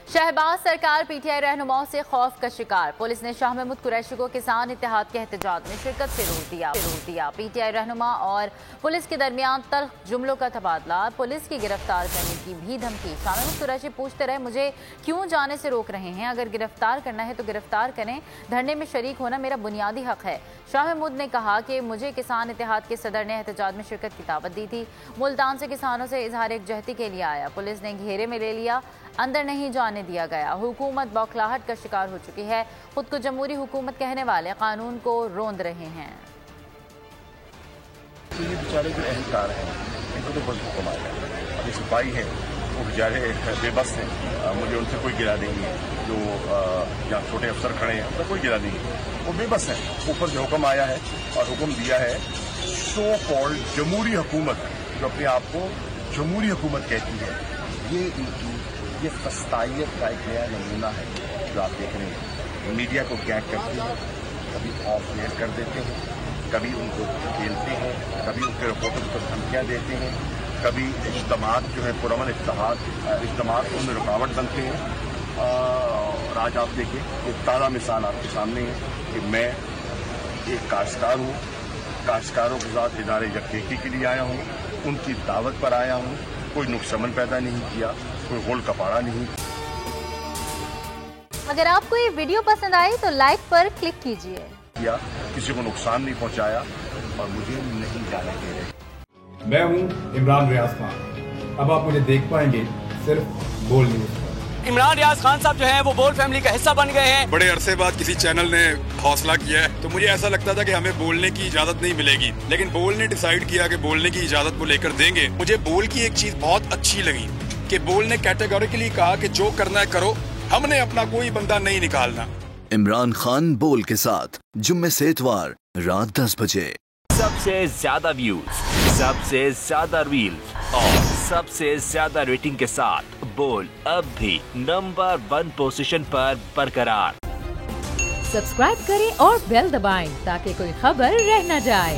शहबाज सरकार पीटीआई रहनुमाओं से खौफ का शिकार। पुलिस ने शाह महमूद कुरैशी को किसान इत्तेहाद के एहतजाज में शिरकत से रोक दिया। पीटीआई रहनुमा और पुलिस के दरमियान तल्ख जुमलों का तबादला, पुलिस की गिरफ्तार करने की भी धमकी। शाह महमूद कुरैशी पूछते रहे, मुझे क्यों जाने से रोक रहे हैं? अगर गिरफ्तार करना है तो गिरफ्तार करें, धरने में शरीक होना मेरा बुनियादी हक है। शाह महमूद ने कहा कि मुझे किसान इत्तेहाद के सदर ने एहतजाज में शिरकत की दावत दी थी। मुल्तान से किसानों से इजहार यकजहती के लिए आया, पुलिस ने घेरे में ले लिया, अंदर नहीं जाने दिया गया। हुकूमत बौखलाहट का शिकार हो चुकी है। खुद को जमहूरी हुकूमत कहने वाले कानून को रोंद रहे हैं। तो ये बेचारे जो अहलकार हैं, इनको तो बस हुक्म आया। अभी सिपाही हैं, वो बेचारे बेबस हैं, मुझे उनसे कोई गिला नहीं है। जो यहाँ छोटे अफसर खड़े हैं, उनका कोई गिला नहीं है, वो बेबस हैं। ऊपर से हुक्म आया है और हुक्म दिया है सो कॉल्ड जमहूरी हुकूमत, जो अपने आप को जमहूरी हुकूमत कहती है। ये फस्तायत का एक नया नमूना है जो आप देख रहे हैं। मीडिया को गैग करते हैं, कभी ऑफ एयर कर देते हैं, कभी उनको खेलते हैं, कभी उनके रिपोर्टर्स को धमकियाँ देते हैं, कभी इज्तिमात जो है पुरअमन इज्तिमात उनमें रुकावट बनते हैं। और आज आप देखिए, एक ताज़ा मिसाल आपके सामने है कि मैं एक काश्तकार हूँ, काश्तकारों के साथ इदारे यकजहती के लिए आया हूँ, उनकी दावत पर आया हूँ। कोई नुक्सान पैदा नहीं किया, कोई गोल कपाड़ा नहीं। अगर आपको ये वीडियो पसंद आई तो लाइक पर क्लिक कीजिए। किया, किसी को नुकसान नहीं पहुंचाया और मुझे नहीं जाने दे रहे। मैं हूं इमरान रियाज खान। अब आप मुझे देख पाएंगे सिर्फ बोल न्यूज पर। इमरान रियाज खान साहब जो हैं वो बोल फैमिली का हिस्सा बन गए हैं। बड़े अरसे बाद किसी चैनल ने हौसला किया है, तो मुझे ऐसा लगता था कि हमें बोलने की इजाजत नहीं मिलेगी, लेकिन बोल ने डिसाइड किया कि बोलने की इजाजत वो लेकर देंगे। मुझे बोल की एक चीज बहुत अच्छी लगी कि बोल ने कैटेगोरिकली कहा कि जो करना है करो, हमने अपना कोई बंदा नहीं निकालना। इमरान खान बोल के साथ जुम्मे से इतवार रात 10 बजे। सबसे ज्यादा व्यूज, सबसे ज्यादा रील्स और सबसे ज्यादा रेटिंग के साथ बोल अब भी नंबर 1 पोजीशन पर बरकरार। सब्सक्राइब करें और बेल दबाएं ताकि कोई खबर रह न जाए।